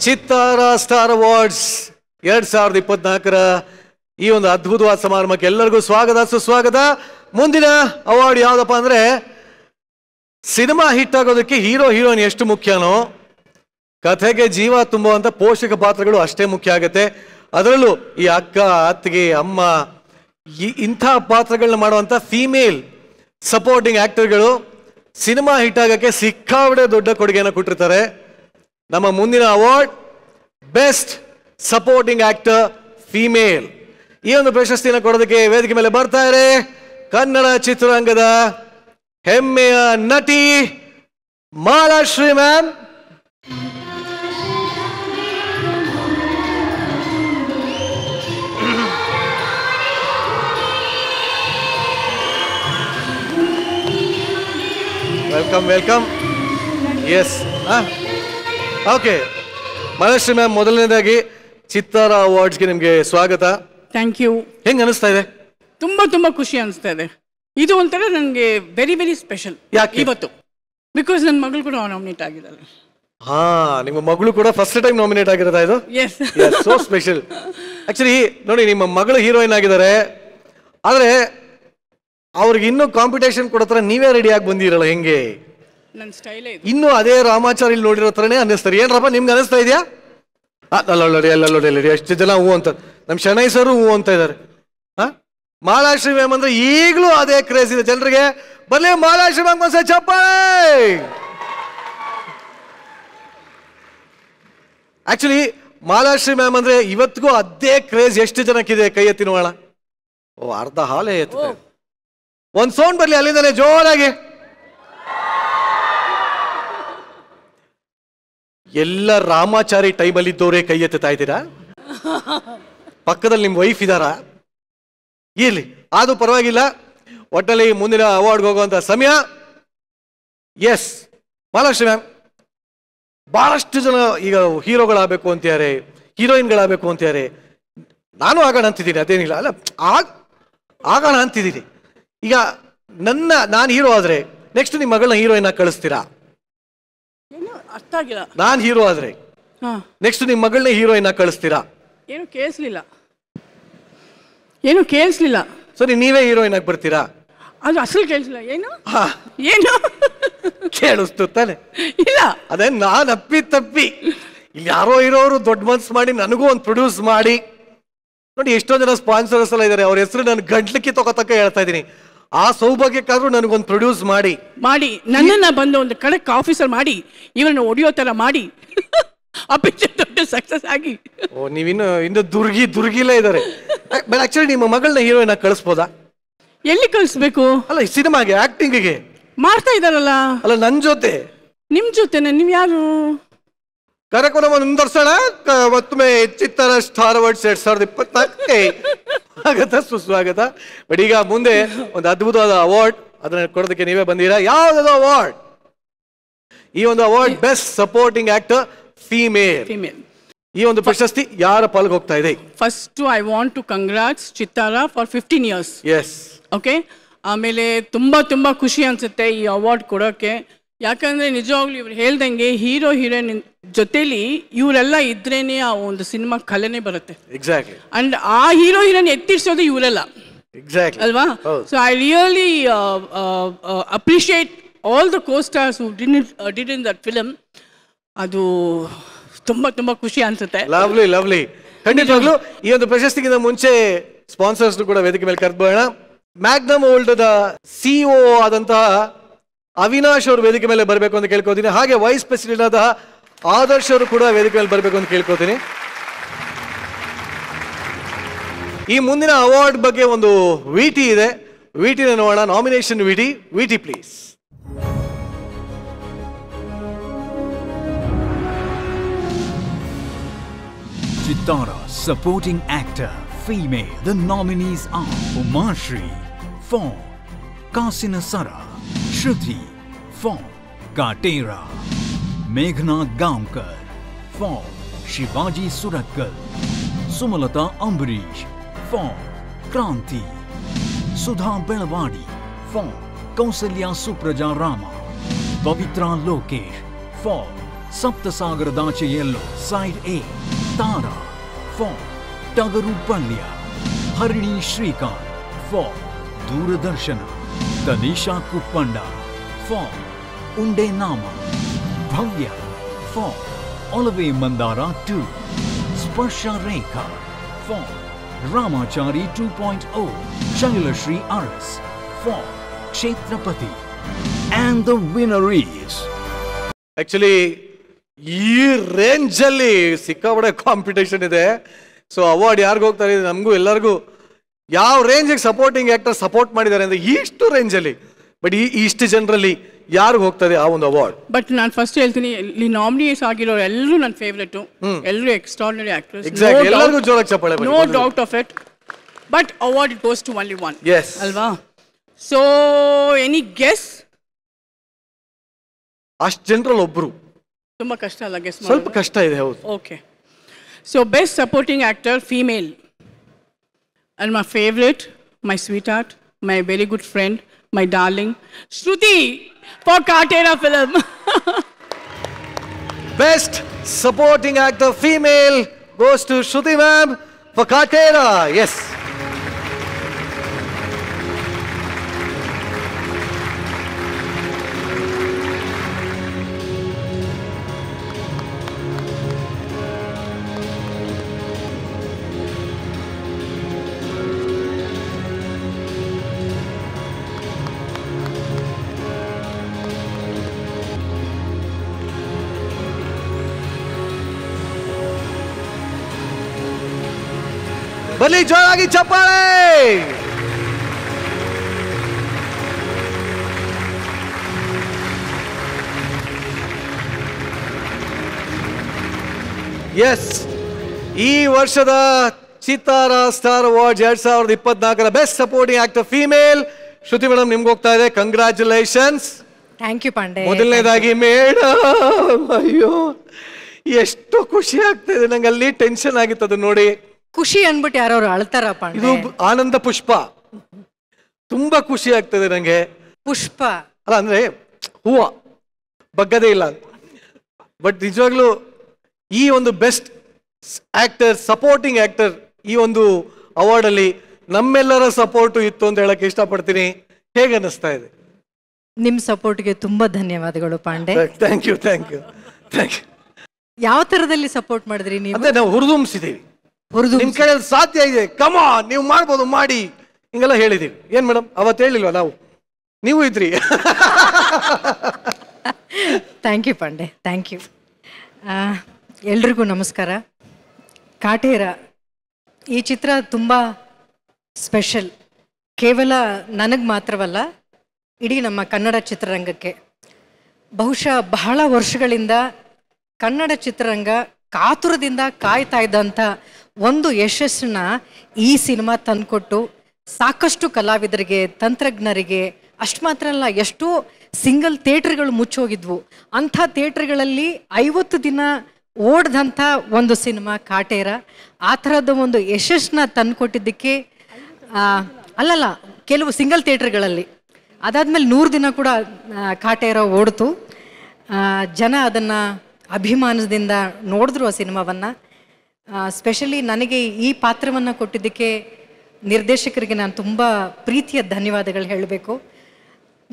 ಚಿತ್ತಾರ star awards 2024ರ ಈ ಒಂದು ಅದ್ಭುತವಾದ ಸಮಾರಂಭಕ್ಕೆ ಎಲ್ಲರಿಗೂ ಸ್ವಾಗತ ಸುಸ್ವಾಗತ. ಮುಂದಿನ ಅವಾರ್ಡ್ ಯಾವ್ದಪ್ಪ ಅಂದ್ರೆ, ಸಿನಿಮಾ ಹಿಟ್ ಆಗೋದಕ್ಕೆ ಹೀರೋ ಹೀರೋಯಿನ್ ಎಷ್ಟು ಮುಖ್ಯನೋ ಕಥೆಗೆ ಜೀವ ತುಂಬುವಂತ ಪೋಷಕ ಪಾತ್ರಗಳು ಅಷ್ಟೇ ಮುಖ್ಯ ಆಗುತ್ತೆ. ಅದರಲ್ಲೂ ಈ ಅಕ್ಕ, ಅತ್ತಿಗೆ, ಅಮ್ಮ ಇಂಥ ಪಾತ್ರಗಳನ್ನ ಮಾಡುವಂತ ಫೀಮೇಲ್ ಸಪೋರ್ಟಿಂಗ್ ಆಕ್ಟರ್ಗಳು ಸಿನಿಮಾ ಹಿಟ್ ಆಗಕ್ಕೆ ಸಿಕ್ಕಾಬಡೆ ದೊಡ್ಡ ಕೊಡುಗೆಯನ್ನು ಕೊಟ್ಟಿರ್ತಾರೆ. ನಮ್ಮ ಮುಂದಿನ award best supporting actor female. ಈ ಒಂದು ಪ್ರಶಸ್ತಿಯನ್ನು ಕೊಡೋದಕ್ಕೆ ವೇದಿಕೆ ಮೇಲೆ ಬರ್ತಾ ಇದ್ದಾರೆ ಕನ್ನಡ ಚಿತ್ರರಂಗದ ಹೆಮ್ಮೆಯ ನಟಿ Malashree ma'am. Welcome welcome. Yes, okay Malashree ma'am, ಮೊದಲನೇದಾಗಿ ಚಿತ್ತಾರ ಅವಾರ್ಡ್ಸ್ಗೆ ನಿಮಗೆ ಸ್ವಾಗತ. Thank you. ಹೆಂಗ್ ಅನಿಸ್ತಾ ಇದೆ? ತುಂಬಾ ಖುಷಿ ಅನಿಸ್ತಾ ಇದೆ. ಇದು ಒಂಥರ ನನಗೆ ವೆರಿ ವೆರಿ ಸ್ಪೆಷಲ್. ಯಾಕೆ ಇವತ್ತು? ಬಿಕಾಸ್ ನನ್ನ ಮಗಳು ಕೂಡ ನಾಮಿನೇಟ್ ಆಗಿದ್ದಾರೆ. ಹಾ, ನಿಮ್ಮ ಮಗಳು ಕೂಡ ಫಸ್ಟ್ ಟೈಮ್ ನಾಮಿನೇಟ್ ಆಗಿರೋದಾ ಇದು? S, so special. ಆಕ್ಚುಲಿ ನೋಡಿ, ನಿಮ್ಮ ಮಗಳು ಹೀರೋಯಿನ್ ಆಗಿದ್ದಾರೆ, ಆದ್ರೆ ಅವ್ರಿಗೆ ಇನ್ನೂ ಕಾಂಪಿಟೇಷನ್ ಕೊಡೋ ತರ ನೀವೇ ರೆಡಿ ಆಗಿ ಬಂದಿರಲ್ಲ. ಹೆಂಗೆ? ನನ್ನ ಸ್ಟೈಲೇ ಇದು. ಇನ್ನು ಅದೇ ರಾಮಾಚಾರಿ ನೋಡಿರೋ ತರನೇ ಅನ್ನಿಸ್ತಾರೆ. ಏನ್ರಪ್ಪ ನಿಮ್ಗೆ ಅನಿಸ್ತಾ ಇದೆಯಾ? ಅಲ್ಲ ನೋಡಿ ಎಷ್ಟು ಜನ ಹೂ ಅಂತ, ನಮ್ಮ ಶನೈ ಸರು ಹೂ ಅಂತ ಇದ್ದಾರೆ. ಮಾಲಾಶ್ರೀ ಮ್ಯಾಮ್ ಅಂದ್ರೆ ಈಗಲೂ ಅದೇ ಕ್ರೇಜ್ ಇದೆ ಜನರಿಗೆ. ಬರ್ಲಿ ಮಾಲಾಶ್ರೀ ಮ್ಯಾಮ್ ಒಂದ್ಸಲ ಚಪ್ಪಾಳೆ. ಆಕ್ಚುಲಿ ಮಾಲಾಶ್ರೀ ಮ್ಯಾಮ್ ಅಂದ್ರೆ ಇವತ್ತಿಗೂ ಅದೇ ಕ್ರೇಜ್. ಎಷ್ಟು ಜನಕ್ಕಿದೆ? ಕೈ ಎತ್ತಿ ನೋಡೋಣ. ಓ, ಅರ್ಧ ಹಾಲೇ ಎತ್ತ. ಒಂದ್ ಸೌಂಡ್ ಬರ್ಲಿ ಅಲ್ಲಿಂದಾನೆ ಜೋರಾಗಿ. ಎಲ್ಲ ರಾಮಾಚಾರಿ ಟೈಮಲ್ಲಿ ಇದ್ದವರೇ ಕೈ ಎತ್ತುತ್ತಾ ಇದ್ದೀರಾ? ಪಕ್ಕದಲ್ಲಿ ನಿಮ್ ವೈಫ್ ಇದಾರಾ? ಇರ್ಲಿ, ಅದು ಪರವಾಗಿಲ್ಲ. ಒಟ್ಟಲ್ಲಿ ಮುಂದಿನ ಅವಾರ್ಡ್ಗೆ ಹೋಗುವಂತ ಸಮಯ. ಎಸ್ ಮಾಲಾಶ್ರೀ ಮ್ಯಾಮ್, ಬಹಳಷ್ಟು ಜನ ಈಗ ಹೀರೋಗಳಾಗಬೇಕು ಅಂತಾರೆ, ಹೀರೋಯಿನ್ಗಳಾಗಬೇಕು ಅಂತಾರೆ. ನಾನು ಆಗೋಣ ಅಂತಿದ್ದೀನಿ, ಅದೇನಿಲ್ಲ. ಅಲ್ಲ, ಆಗೋಣ ಅಂತಿದ್ದೀನಿ. ಈಗ ನಾನು ಹೀರೋ ಆದ್ರೆ ನೆಕ್ಸ್ಟ್ ನಿಮ್ಮ ಮಗಳನ್ನ ಹೀರೋಯಿನ್ ಆಗಿ ಕಳಿಸ್ತೀರಾ? ಅರ್ಥ ಆಗಿಲ್ಲ. ನಾನು ಹೀರೋ ಆದ್ರೆ ನೆಕ್ಸ್ಟ್ ನಿಮ್ಮ ಮಗಳನ್ನ ಹೀರೋಯಿನ್ ಆಗಿ ಕಳಿಸ್ತೀರಾ? ಏನು ಕೇಳಿಸ್ಲಿಲ್ಲ. ಸರಿ, ನೀವೇ ಹೀರೋಯಿನ್ ಆಗಿ ಬರ್ತೀರಾ? ಅದು ಅಸಲು ಕೇಳಿಸ್ಲಿಲ್ಲ. ಏನು ಕೇಳಿಸ್ತು ತಾನೆ? ಇಲ್ಲ, ಅದೇ ನಾನು ತಪ್ಪಿ ಇಲ್ಲಿ ಯಾರೋ ಇರೋರು ದೊಡ್ಡ ಮನ್ಸು ಮಾಡಿ ನನಗೂ ಒಂದು ಪ್ರೊಡ್ಯೂಸ್ ಮಾಡಿ ನೋಡಿ. ಎಷ್ಟೊಂದು ಜನ ಸ್ಪಾನ್ಸರ್ಸ್ ಎಲ್ಲ ಇದ್ದಾರೆ, ಅವ್ರ ಹೆಸರು ನಾನು ಗಂಟ್ಲಕ್ಕಿ ತಗೋತಕ್ಕ ಹೇಳ್ತಾ ಇದ್ದೀನಿ. ಆ ಸೌಭಾಗ್ಯಕ್ಕಾದ್ರೂ ನನಗೊಂದು ಪ್ರೊಡ್ಯೂಸ್ ಮಾಡಿ ನನ್ನನ್ನ ಬಂದು ಒಂದು ಕಡಕ್ ಆಫೀಸರ್ ಮಾಡಿ ಇವರನ್ನು ಒಡೆಯೋ ತರ ಮಾಡಿ ದೊಡ್ಡ ಸಕ್ಸಸ್ ಆಗಿ. ಓ, ನೀವಿನ್ನು ದುರ್ಗಿಲೇ ಇದ್ದಾರೆ. ಬಟ್ ಆಕ್ಚುಲಿ ನಿಮ್ಮ ಮಗಳನ್ನ ಹೀರೋಯಿನ್ ಆಗಿ ಕಳಿಸ್ಬೋದಾ? ಎಲ್ಲಿ ಕಳಿಸ್ಬೇಕು? ಅಲ್ಲ, ಈ ಸಿನಿಮಾಗೆ ಆಕ್ಟಿಂಗ್ಗೆ ಮಾಡ್ತಾ ಇದಾರಲ್ಲ. ಅಲ್ಲ, ನನ್ ಜೊತೆ ನಿಮ್ ಜೊತೆನೆ. ನೀವ್ ಯಾರು? ಕಾರ್ಯಕ್ರಮ ಮುಂದುವರ್ಸೋಣ. ಮತ್ತೊಮ್ಮೆ ಚಿತ್ತಾರ ಸ್ಟಾರ್ ಅವಾರ್ಡ್ಸ್ 2024ಕ್ಕೆ ಸ್ವಾಗತ ಸುಸ್ವಾಗತ. ಬಟ್ ಈಗ ಮುಂದೆ ಒಂದು ಅದ್ಭುತವಾದ ಅವಾರ್ಡ್, ಅದನ್ನ ಕೊಡೋದಕ್ಕೆ ನೀವೇ ಬಂದಿರಾ. ಯಾವ್ದು ಅವಾರ್ಡ್? ಈ ಒಂದು award best supporting actor female. ಈ ಒಂದು ಪ್ರಶಸ್ತಿ ಯಾರ ಪಾಲ್ಗೆ ಹೋಗ್ತಾ ಇದೆ? First I want to congrats Chittara for 15 years. Yes, okay. ಆಮೇಲೆ ತುಂಬಾ ಖುಷಿ ಅನ್ಸುತ್ತೆ ಈ ಅವಾರ್ಡ್ ಕೊಡೋಕೆ. ಯಾಕಂದ್ರೆ ನಿಜವಾಗ್ಲೂ ಇವ್ರು ಹೇಳ್ದಂಗೆ ಹೀರೋ ಹೀರೋಯಿನ್ ಜೊತೆಲಿ ಇವರೆಲ್ಲ ಇದ್ರೇನೆ ಆ ಒಂದು ಸಿನಿಮಾ ಕಲೆನೇ ಬರುತ್ತೆ. ಎಕ್ಸಾಕ್ಟ್ಲಿ. ಅಂಡ್ ಆ ಹೀರೋ ಹೀರೋಯಿನ್ ಎತ್ತಿರ್ಸೋದು ಇವರೆಲ್ಲ. ಎಕ್ಸಾಕ್ಟ್ಲಿ ಅಲ್ವಾ? So I really appreciate all the co-stars who did in that film. ಅದು ತುಂಬಾ ಖುಷಿ ಅನ್ಸುತ್ತೆ. ಲವ್ಲಿ. ಖಂಡಿತವಾಗ್ಲೂ ಈ ಒಂದು ಪ್ರಶಸ್ತಿಗಿಂತ ಮುಂಚೆ ಸ್ಪಾನ್ಸರ್ಸ್ ಕೂಡ ವೇದಿಕೆ ಮೇಲೆ ಕರೆದ್ಬೋಣ. ಮ್ಯಾಗ್ನಮ್ ವರ್ಲ್ಡ್ ದ ಸಿಇಒ ಆದಂತಹ ಅವಿನಾಶ್ ಅವರು ವೇದಿಕೆ ಮೇಲೆ ಬರಬೇಕು ಅಂತ ಕೇಳ್ಕೊತೀನಿ. ಹಾಗೆ ವೈಸ್ ಪ್ರೆಸಿಡೆಂಟ್ ಆದ ಆದರ್ಶ್ ಅವರು ಕೂಡ ವೇದಿಕೆ ಮೇಲೆ ಬರಬೇಕು ಅಂತ ಕೇಳ್ಕೊತೀನಿ. ಈ ಮುಂದಿನ ಅವಾರ್ಡ್ ಬಗ್ಗೆ ಒಂದು ವಿಟಿ ಇದೆ, ವಿಟಿನ ನೋಡೋಣ. Nomination VT please. Chitara supporting actor female. The nominees are Umashri for Kasinasara, Shruti for Katera, Meghna Gaonkar for Shivaji Suratkal, Sumalata Ambarish for Kranti, Sudha Belwadi for Kausalya Supraja Rama, Pavitra Lokesh for Saptasagaradachayello Side A, Tara for Tagaru Palya, Harini Shrikant for Doordarshana, Tanisha Kuppanda for Unde Nama, Bhavya for Olave Mandara 2, Sparsha Rekha for Ramachari 2.0, Shailashri Aras for Kshetrapati. And the winner is... actually ಈ ರೇಂಜಲ್ಲಿ ಸಿಕ್ಕಾಪಟ್ಟೆ competition ಇದೆ. So award ಯಾರಿಗೂ ಹೋಗ್ತಾರೆ, ನಮಗೂ ಎಲ್ಲರಿಗೂ ಯಾವ ರೇಂಜಿಗೆ ಸಪೋರ್ಟಿಂಗ್ ಆಕ್ಟರ್ ಸಪೋರ್ಟ್ ಮಾಡಿದ್ದಾರೆ ಅಂದ್ರೆ ಇಷ್ಟು ರೇಂಜಲ್ಲಿ. ಬಟ್ ಇಷ್ಟು ಜನರಲ್ಲಿ ಯಾರಿಗೂ ಹೋಗ್ತದೆ ಆ ಒಂದು ಅವಾರ್ಡ್? ಬಟ್ ನಾನು ಫಸ್ಟ್ ಹೇಳ್ತೀನಿ, ಇಲ್ಲಿ ನಾಮಿನೇಟ್ಸ್ ಆಗಿರೋರು ಎಲ್ಲರೂ ನನ್ನ ಫೇವ್ರೆಟ್, ಎಲ್ಲರೂ ಎಕ್ಸ್ಟ್ರಾರ್ಡಿನರಿ ಆಕ್ಟರ್ಸ್, ಎಕ್ಸಾಕ್ಟ್ಲಿ, ಎಲ್ಲರಿಗೂ ಜೋರಾಗಿ ಚಪ್ಪಾಳೆ, no doubt of it. But award it goes to only one, yes ಅಲ್ವಾ? So any guess? ಅಷ್ಟು ಜನರಲ್ಲಿ ಒಬ್ರು. ತುಂಬಾ ಕಷ್ಟ ಅಲ್ಲ ಗೆಸ್? ಸ್ವಲ್ಪ ಕಷ್ಟ ಇದೆ, ಹೌದು. Okay, so best supporting actor female, and my favorite, my sweetheart, my very good friend, my darling, Shruti for Katera film. Best supporting actor female goes to Shruti ma'am for Katera. Yes. ಬನ್ನಿ ಜೋರಾಗಿ ಚಪ್ಪಾಳೆ. S, ಈ ವರ್ಷದ Chittara star award 2024ರ best supporting actor female Shruti madam ನಿಮ್ಗೆ ಹೋಗ್ತಾ ಇದೆ. Congratulations. Thank you Pandey. ಮೊದಲನೇದಾಗಿ ಮೇಡಮ್, ಅಯ್ಯೋ ಎಷ್ಟು ಖುಷಿ ಆಗ್ತಾ ಇದೆ ನಂಗೆ. ಅಲ್ಲಿ ಟೆನ್ಷನ್ ಆಗಿತ್ತು ಅದು ನೋಡಿ. ಖುಷಿ ಅನ್ಬಿಟ್ಟು ಯಾರು ಅಳ್ತಾರಪ್ಪ? ಇದು ಆನಂದ ಪುಷ್ಪ. ತುಂಬಾ ಖುಷಿ ಆಗ್ತದೆ ನಂಗೆ. ಪುಷ್ಪ ಅಲ್ಲ ಅಂದ್ರೆ ಹೂವ ಬಗ್ಗದೇ ಇಲ್ಲ. ಬಟ್ ನಿಜವಾಗ್ಲೂ ಈ ಒಂದು ಬೆಸ್ಟ್ ಆಕ್ಟರ್, ಸಪೋರ್ಟಿಂಗ್ ಆಕ್ಟರ್ ಈ ಒಂದು ಅವಾರ್ಡ್ ಅಲ್ಲಿ ನಮ್ಮೆಲ್ಲರ ಸಪೋರ್ಟ್ ಇತ್ತು ಅಂತ ಹೇಳಕ್ ಇಷ್ಟಪಡ್ತೀನಿ. ಹೇಗೆ ಅನ್ನಿಸ್ತಾ ಇದೆ? ನಿಮ್ ಸಪೋರ್ಟ್ಗೆ ತುಂಬಾ ಧನ್ಯವಾದಗಳು Pandey. Thank you, thank you, thank you. ಯಾವ ತರದಲ್ಲಿ ಸಪೋರ್ಟ್ ಮಾಡಿದ್ರಿ ನೀವು? ಅಂದ್ರೆ ನಾವು ಹುರಿದುಂಬಿಸಿದೀವಿ, ನಿಮ್ ಕೈಯಲ್ಲಿ ಸಾಧ್ಯ ಇದೆ, ಕಮಾನ್ ನೀವು ಮಾಡ್ಬೋದು ಮಾಡಿ, ಹಿಂಗೆಲ್ಲ ಹೇಳಿದೀವಿ. ಏನ್ ಮೇಡಮ್ ಅವತ್ತು ಹೇಳಿಲ್ವಾ ನಾವು? ನೀವು ಇದ್ರಿ. Thank you Pandey, thank you. ಎಲ್ರಿಗೂ ನಮಸ್ಕಾರ. ಕಾಟೇರ ಈ ಚಿತ್ರ ತುಂಬ ಸ್ಪೆಷಲ್. ಕೇವಲ ನನಗೆ ಮಾತ್ರವಲ್ಲ, ಇಡೀ ನಮ್ಮ ಕನ್ನಡ ಚಿತ್ರರಂಗಕ್ಕೆ. ಬಹುಶಃ ಬಹಳ ವರ್ಷಗಳಿಂದ ಕನ್ನಡ ಚಿತ್ರರಂಗ ಕಾತುರದಿಂದ ಕಾಯ್ತಾ ಇದ್ದಂಥ ಒಂದು ಯಶಸ್ಸನ್ನ ಈ ಸಿನಿಮಾ ತಂದುಕೊಟ್ಟು ಸಾಕಷ್ಟು ಕಲಾವಿದರಿಗೆ, ತಂತ್ರಜ್ಞರಿಗೆ, ಅಷ್ಟು ಮಾತ್ರ ಅಲ್ಲ, ಎಷ್ಟೋ ಸಿಂಗಲ್ ಥಿಯೇಟ್ರ್ಗಳು ಮುಚ್ಚೋಗಿದ್ವು. ಅಂಥ ಥಿಯೇಟ್ರ್ಗಳಲ್ಲಿ 50 ದಿನ ಓಡ್ದಂಥ ಒಂದು ಸಿನಿಮಾ ಕಾಟೇರ. ಆ ಥರದ ಒಂದು ಯಶಸ್ಸನ್ನ ತಂದುಕೊಟ್ಟಿದ್ದಕ್ಕೆ ಅಲ್ಲಲ್ಲ, ಕೆಲವು ಸಿಂಗಲ್ ಥಿಯೇಟ್ರ್ಗಳಲ್ಲಿ ಅದಾದಮೇಲೆ 100 ದಿನ ಕೂಡ ಕಾಟೇರ ಓಡ್ತು. ಜನ ಅದನ್ನು ಅಭಿಮಾನದಿಂದ ನೋಡಿದ್ರು ಆ ಸಿನಿಮಾವನ್ನು. ಸ್ಪೆಷಲಿ ನನಗೆ ಈ ಪಾತ್ರವನ್ನು ಕೊಟ್ಟಿದ್ದಕ್ಕೆ ನಿರ್ದೇಶಕರಿಗೆ ನಾನು ತುಂಬ ಪ್ರೀತಿಯ ಧನ್ಯವಾದಗಳು ಹೇಳಬೇಕು.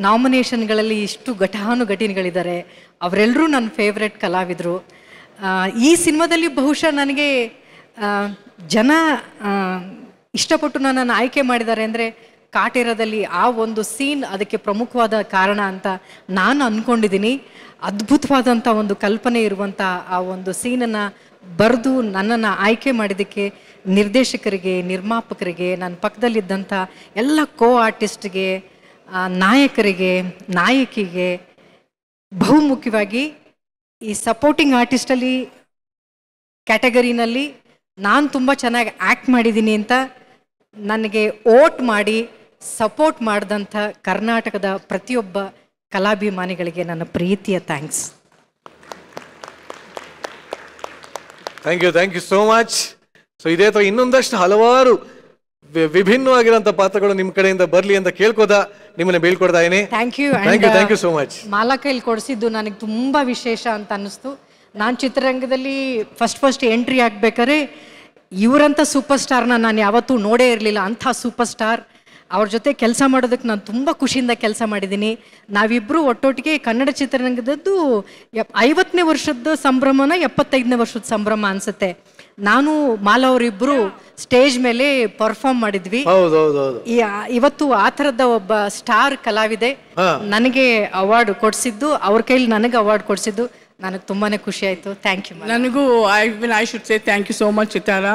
ನಾಮಿನೇಷನ್ಗಳಲ್ಲಿ ಇಷ್ಟು ಘಟಾನುಘಟಿಗಳಿದ್ದಾರೆ, ಅವರೆಲ್ಲರೂ ನನ್ನ ಫೇವ್ರೆಟ್ ಕಲಾವಿದರು. ಈ ಸಿನಿಮಾದಲ್ಲಿ ಬಹುಶಃ ನನಗೆ ಜನ ಇಷ್ಟಪಟ್ಟು ನನ್ನನ್ನು ಆಯ್ಕೆ ಮಾಡಿದ್ದಾರೆ ಅಂದರೆ ಕಾಟೇರದಲ್ಲಿ ಆ ಒಂದು ಸೀನ್ ಅದಕ್ಕೆ ಪ್ರಮುಖವಾದ ಕಾರಣ ಅಂತ ನಾನು ಅಂದ್ಕೊಂಡಿದ್ದೀನಿ. ಅದ್ಭುತವಾದಂಥ ಒಂದು ಕಲ್ಪನೆ ಇರುವಂಥ ಆ ಒಂದು ಸೀನನ್ನು ಬರೆದು ನನ್ನನ್ನು ಆಯ್ಕೆ ಮಾಡಿದ್ದಕ್ಕೆ ನಿರ್ದೇಶಕರಿಗೆ, ನಿರ್ಮಾಪಕರಿಗೆ, ನನ್ನ ಪಕ್ಕದಲ್ಲಿದ್ದಂಥ ಎಲ್ಲ ಕೋ ಆರ್ಟಿಸ್ಟ್ಗೆ, ನಾಯಕರಿಗೆ, ನಾಯಕಿಗೆ, ಬಹುಮುಖ್ಯವಾಗಿ ಈ ಸಪೋರ್ಟಿಂಗ್ ಆರ್ಟಿಸ್ಟಲ್ಲಿ ಕ್ಯಾಟಗರಿನಲ್ಲಿ ನಾನು ತುಂಬ ಚೆನ್ನಾಗಿ ಆ್ಯಕ್ಟ್ ಮಾಡಿದ್ದೀನಿ ಅಂತ ನನಗೆ ಓಟ್ ಮಾಡಿ ಸಪೋರ್ಟ್ ಮಾಡಿದಂಥ ಕರ್ನಾಟಕದ ಪ್ರತಿಯೊಬ್ಬ ಕಲಾಭಿಮಾನಿಗಳಿಗೆ ನನ್ನ ಪ್ರೀತಿಯ thanks. Thank you so much. So ಇದೇ ಥರ ಇನ್ನೊಂದಷ್ಟು ಹಲವಾರು ವಿಭಿನ್ನವಾಗಿರೋಂಥ ಪಾತ್ರಗಳು ನಿಮ್ಮ ಕಡೆಯಿಂದ ಬರಲಿ ಅಂತ ಕೇಳ್ಕೋದ ನಿಮ್ಮನ್ನ ಬೀಳ್ಕೊಡ್ತಾ ಇದ್ದೀನಿ. Thank you so much. Mala ಕೈಲಿ ಕೊಡಿಸಿದ್ದು ನನಗೆ ತುಂಬ ವಿಶೇಷ ಅಂತ ಅನ್ನಿಸ್ತು. ನಾನು ಚಿತ್ರರಂಗದಲ್ಲಿ ಫಸ್ಟ್ ಎಂಟ್ರಿ ಆಗಬೇಕಾದ್ರೆ ಇವರಂಥ ಸೂಪರ್ ಸ್ಟಾರ್ನ ನಾನು ಯಾವತ್ತೂ ನೋಡೇ ಇರಲಿಲ್ಲ. ಅಂಥ ಸೂಪರ್ ಸ್ಟಾರ್ ಅವ್ರ ಜೊತೆ ಕೆಲಸ ಮಾಡೋದಕ್ಕೆ ನಾನು ತುಂಬ ಖುಷಿಯಿಂದ ಕೆಲಸ ಮಾಡಿದ್ದೀನಿ. ನಾವಿಬ್ಬರು ಒಟ್ಟೊಟ್ಟಿಗೆ ಕನ್ನಡ ಚಿತ್ರರಂಗದದ್ದು 50ನೇ ವರ್ಷದ ಸಂಭ್ರಮನ 75ನೇ ವರ್ಷದ ಸಂಭ್ರಮ ಅನಿಸುತ್ತೆ. ನಾನು ಮಾಲಾ ಅವರಿಬ್ಬರು ಸ್ಟೇಜ್ ಮೇಲೆ ಪರ್ಫಾರ್ಮ್ ಮಾಡಿದ್ವಿ. ಇವತ್ತು ಆ ಥರದ ಒಬ್ಬ ಸ್ಟಾರ್ ಕಲಾವಿದೆ ನನಗೆ ಅವಾರ್ಡ್ ಕೊಡಿಸಿದ್ದು, ಅವ್ರ ಕೈಲಿ ನನಗೆ ಅವಾರ್ಡ್ ಕೊಡಿಸಿದ್ದು ನನಗೆ ತುಂಬಾ ಖುಷಿ ಆಯಿತು. Thank you. ನನಗೂ I should say thank you so much Chittara.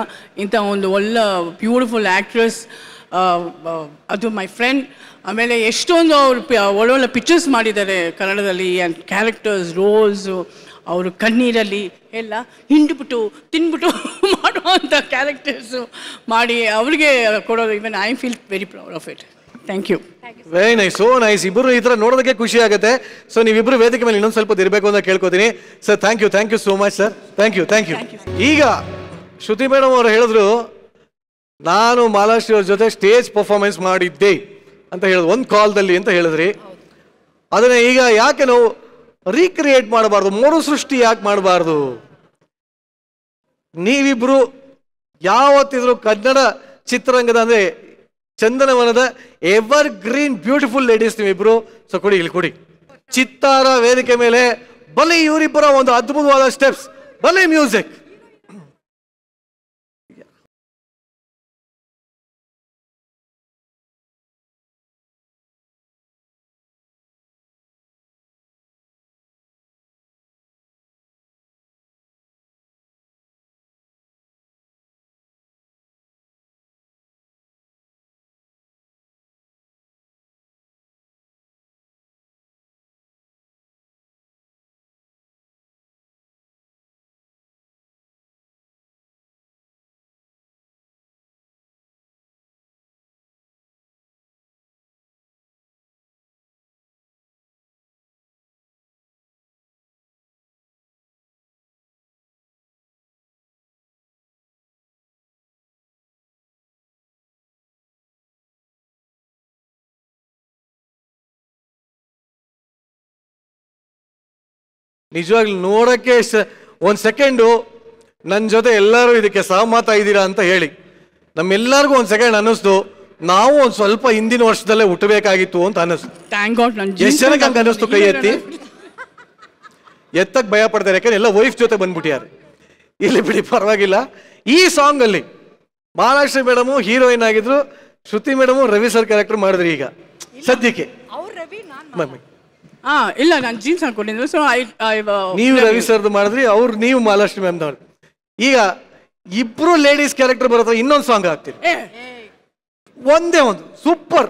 ಇಂಥ ಒಂದು ಒಳ್ಳೆ ಬ್ಯೂಟಿಫುಲ್ ಆ್ಯಕ್ಟ್ರೆಸ್, ಅದು ಮೈ ಫ್ರೆಂಡ್. ಆಮೇಲೆ ಎಷ್ಟೊಂದು ಅವರು ಒಳ್ಳೊಳ್ಳೆ ಪಿಕ್ಚರ್ಸ್ ಮಾಡಿದ್ದಾರೆ ಕನ್ನಡದಲ್ಲಿ, ಆ್ಯಂಡ್ ಕ್ಯಾರೆಕ್ಟರ್ಸ್ ರೋಲ್ಸು, ಅವರು ಕಣ್ಣೀರಲ್ಲಿ ಎಲ್ಲ ಹಿಂಡ್ಬಿಟ್ಟು ತಿನ್ಬಿಟ್ಟು ಮಾಡುವಂಥ ಕ್ಯಾರೆಕ್ಟರ್ಸು ಮಾಡಿ ಅವ್ರಿಗೆ ಕೊಡೋದು. Even I feel very proud of it. Thank you. Very nice, so nice. ಇಬ್ಬರು ಈ ಥರ ನೋಡೋದಕ್ಕೆ ಖುಷಿ ಆಗುತ್ತೆ. ಸೊ ನೀವಿಬ್ಬರು ವೇದಿಕೆ ಮೇಲೆ ಇನ್ನೊಂದು ಸ್ವಲ್ಪ ಇರಬೇಕು ಅಂತ ಕೇಳ್ಕೊತೀನಿ sir. Thank you so much sir. Thank you. ಈಗ ಶ್ರುತಿ ಮೇಡಮ್ ಅವರು ಹೇಳಿದ್ರು, ನಾನು ಮಾಲಾಶ್ರೀ ಅವ್ರ ಜೊತೆ ಸ್ಟೇಜ್ ಪರ್ಫಾರ್ಮೆನ್ಸ್ ಮಾಡಿದ್ದೆ ಅಂತ ಹೇಳಿದ್ರು ಒಂದು ಕಾಲ್ದಲ್ಲಿ ಅಂತ ಹೇಳಿದ್ರಿ. ಅದನ್ನ ಈಗ ಯಾಕೆ ನಾವು ರೀಕ್ರಿಯೇಟ್ ಮಾಡಬಾರ್ದು, ಮರು ಸೃಷ್ಟಿ ಯಾಕೆ ಮಾಡಬಾರ್ದು? ನೀವಿಬ್ರು ಯಾವತ್ತಿದ್ರು ಕನ್ನಡ ಚಿತ್ರರಂಗದ ಅಂದ್ರೆ ಚಂದನವನದ ಎವರ್ ಗ್ರೀನ್ ಬ್ಯೂಟಿಫುಲ್ ಲೇಡೀಸ್ ನೀವಿಬ್ರು. ಸೊ ಕೊಡಿ, ಇಲ್ಲಿ ಕೊಡಿ. ಚಿತ್ತಾರ ವೇದಿಕೆ ಮೇಲೆ ಬಲಿ ಇವರಿಬ್ಬರ ಒಂದು ಅದ್ಭುತವಾದ ಸ್ಟೆಪ್ಸ್. ಬಲಿ ಮ್ಯೂಸಿಕ್. ನಿಜವಾಗ್ಲೂ ನೋಡೋಕ್ಕೆ ಒಂದು ಸೆಕೆಂಡು ನನ್ನ ಜೊತೆ ಎಲ್ಲರೂ ಇದಕ್ಕೆ ಸಹಮತ ಇದ್ದೀರಾ ಅಂತ ಹೇಳಿ ನಮ್ಮೆಲ್ಲರಿಗೂ ಒಂದು ಸೆಕೆಂಡ್ ಅನ್ನಿಸ್ತು, ನಾವು ಒಂದು ಸ್ವಲ್ಪ ಹಿಂದಿನ ವರ್ಷದಲ್ಲೇ ಹುಟ್ಟಬೇಕಾಗಿತ್ತು ಅಂತ ಅನ್ನಿಸ್ತು. ಎಷ್ಟು ಜನಕ್ಕೆ ಹಂಗೆ ಅನ್ನಿಸ್ತು? ಕೈ ಎತ್ತಕ್ಕೆ ಭಯ ಪಡ್ತಾರೆ, ಯಾಕಂದ್ರೆ ಎಲ್ಲ ವೈಫ್ ಜೊತೆ ಬಂದ್ಬಿಟ್ಟಿದ್ದಾರೆ. ಇಲ್ಲಿ ಬಿಡಿ, ಪರವಾಗಿಲ್ಲ. ಈ ಸಾಂಗ್ ಅಲ್ಲಿ ಮಹಾಲಕ್ಷ್ಮಿ ಮೇಡಮು ಹೀರೋಯಿನ್ ಆಗಿದ್ರು, ಶ್ರುತಿ ಮೇಡಮು ರವಿ ಸರ್ ಕ್ಯಾರೆಕ್ಟರ್ ಮಾಡಿದ್ರಿ. ಈಗ ಸದ್ಯಕ್ಕೆ ಇಲ್ಲ, ನಾನು ಜೀನ್ಸ್ ಹಾಕೊಂಡಿದ್ದೆ. ಸೊ ನೀವು ರವಿ ಸರ್ದು ಮಾಡಿದ್ರಿ, ನೀವು ಮಹಾಲಕ್ಷ್ಮಿ ಮ್ಯಾಮ್ ಮಾಡಿದ್ರಿ. ಈಗ ಇಬ್ರು ಲೇಡೀಸ್ ಕ್ಯಾರೆಕ್ಟರ್ ಬರುತ್ತೆ, ಇನ್ನೊಂದು ಸಾಂಗ್ ಹಾಕ್ತೀರಿ. ಒಂದೇ ಒಂದು ಸೂಪರ್,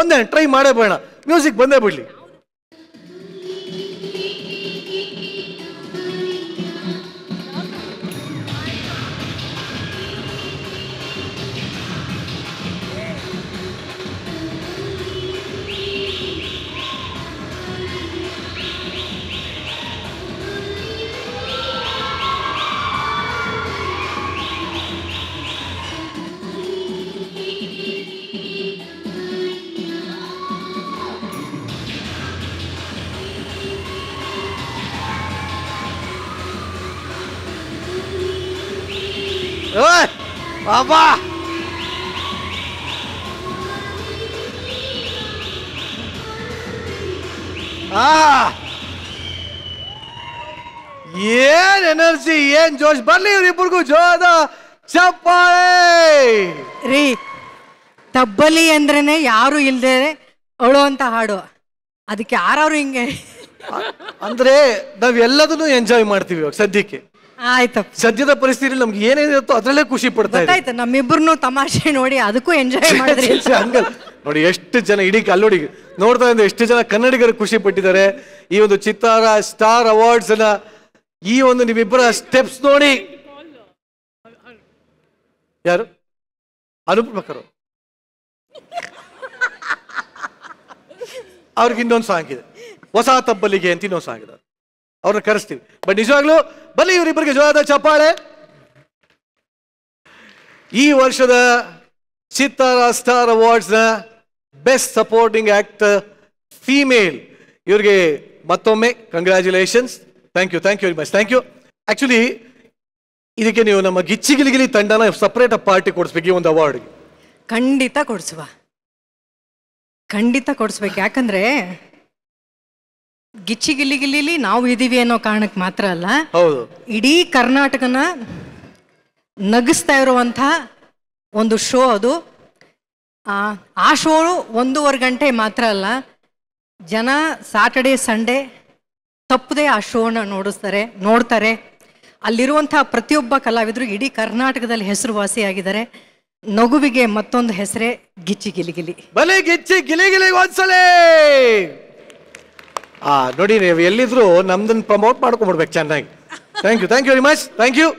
ಒಂದೇ ಟ್ರೈ ಮಾಡೇ ಬೇಡ, ಮ್ಯೂಸಿಕ್ ಬಂದೇ ಬಿಡ್ಲಿ. ಅಬ್ಬಾ, ಏನ್ ಎನರ್ಜಿ, ಏನ್ ಜೋಶ್. ಬರ್ಲಿ ಇವ್ರಿಬ್ಬರಿಗೂ ಜೋದ ಚಪ್ಪಾಳೆ ರೀ. ತಬ್ಬಲಿ ಅಂದ್ರೇನೆ ಯಾರು ಇಲ್ದೇ ಅಳೋ ಅಂತ ಹಾಡು, ಅದಕ್ಕೆ ಯಾರು ಹಿಂಗೆ ಅಂದ್ರೆ ನಾವೆಲ್ಲದನ್ನು ಎಂಜಾಯ್ ಮಾಡ್ತೀವಿ ಇವಾಗ ಸದ್ಯಕ್ಕೆ. ಆಯ್ತು, ಸದ್ಯದ ಪರಿಸ್ಥಿತಿ ನಮ್ಗೆ ಏನೇನಿರುತ್ತೋ ಅದ್ರಲ್ಲೇ ಖುಷಿ ಪಡ್ತಾ ಆಯ್ತು. ನಮ್ಮಿಬ್ರು ತಮಾಷೆ ನೋಡಿ ಅದಕ್ಕೂ ಎಂಜಾಯ್ ಮಾಡಿದ್ರಿ. ಹಂಗಲ್ ನೋಡಿ, ಎಷ್ಟು ಜನ ಇಡೀ ಅಲ್ಲೋಡಿ ನೋಡ್ತಾ ಇದ್ದ ಎಷ್ಟು ಜನ ಕನ್ನಡಿಗರು ಖುಷಿ ಪಟ್ಟಿದ್ದಾರೆ ಈ ಒಂದು ಚಿತ್ತಾರ ಸ್ಟಾರ್ ಅವಾರ್ಡ್ಸ್ ಅನ್ನ. ಈ ಒಂದು ನಿಮ್ಮಿಬ್ಬರ ಸ್ಟೆಪ್ಸ್ ನೋಡಿ. ಯಾರು? ಅನುಪಮಕರು. ಅವ್ರಿಗೆ ಇನ್ನೊಂದು ಸಾಂಗ್ ಇದೆ, ಹೊಸ ತಬ್ಬಲಿಗೆ ಅಂತ ಇನ್ನೊಂದು ಸಾಂಗ್ ಇದೆ, ಅವ್ರನ್ನ ಕರೆಸ್ತೀವಿ. ಬಟ್ ನಿಜವಾಗ್ಲೂ ಬನ್ನಿ ಇವರಿಬ್ಬರಿಗೆ ಜೋರಾದ ಚಪ್ಪಾಳೆ. ಈ ವರ್ಷದ ಚಿತ್ತಾರ ಸ್ಟಾರ್ ಅವಾರ್ಡ್ಸ್ ನ ಬೆಸ್ಟ್ ಸಪೋರ್ಟಿಂಗ್ ಆಕ್ಟರ್ ಫೀಮೇಲ್, ಇವ್ರಿಗೆ ಮತ್ತೊಮ್ಮೆ congratulations. Thank you very much. Thank you. Actually ಇದಕ್ಕೆ ನೀವು ನಮ್ಮ ಗಿಚ್ಚಿ ಗಿಲಿಗಿಲಿ ತಂಡನ ಸಪ್ರೇಟ್ ಪಾರ್ಟಿ ಕೊಡಿಸ್ಬೇಕು ಈ ಒಂದು ಅವಾರ್ಡ್ಗೆ. ಖಂಡಿತ ಕೊಡಿಸುವ, ಖಂಡಿತ ಕೊಡಿಸ್ಬೇಕು. ಯಾಕಂದ್ರೆ ಗಿಚ್ಚಿ ಗಿಲಿಗಿಲಿ ನಾವು ಇದೀವಿ ಅನ್ನೋ ಕಾರಣಕ್ಕೆ ಮಾತ್ರ ಅಲ್ಲ, ಹೌದು, ಇಡೀ ಕರ್ನಾಟಕನ ನಗಿಸ್ತಾ ಇರುವಂಥ ಒಂದು ಶೋ ಅದು. ಆ ಶೋ 1.5 ಗಂಟೆ ಮಾತ್ರ ಅಲ್ಲ, ಜನ ಸಾಟರ್ಡೆ ಸಂಡೇ ತಪ್ಪದೆ ಆ ಶೋನ ನೋಡ್ತಾರೆ. ಅಲ್ಲಿರುವಂಥ ಪ್ರತಿಯೊಬ್ಬ ಕಲಾವಿದರು ಇಡೀ ಕರ್ನಾಟಕದಲ್ಲಿ ಹೆಸರುವಾಸಿಯಾಗಿದ್ದಾರೆ. ನಗುವಿಗೆ ಮತ್ತೊಂದು ಹೆಸರೇ ಗಿಚ್ಚಿ ಗಿಲಿಗಿಲಿ. ಬಲೆ ಗಿಚ್ಚಿ ಗಿಲಿಗಿಲಿ ಒಂದ್ಸಲೇ. ನೋಡಿ, ನೀವು ಎಲ್ಲಿದ್ರು ನಮ್ದನ್ನ ಪ್ರಮೋಟ್ ಮಾಡ್ಕೊಂಡ್ಬಿಡ್ಬೇಕು ಚೆನ್ನಾಗಿ. Thank you very much. Thank you.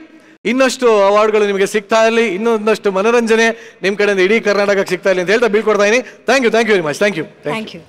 ಇನ್ನಷ್ಟು ಅವಾರ್ಡ್ಗಳು ನಿಮಗೆ ಸಿಗ್ತಾ ಇರಲಿ, ಇನ್ನೊಂದಷ್ಟು ಮನೋರಂಜನೆ ನಿಮ್ಮ ಕಡೆಯಿಂದ ಇಡೀ ಕರ್ನಾಟಕಕ್ಕೆ ಸಿಗ್ತಾ ಇರಲಿ ಅಂತ ಹೇಳ್ತಾ ಬೀಳ್ಕೊಡ್ತಾ ಇದೀನಿ. Thank you very much. Thank you. Thank you.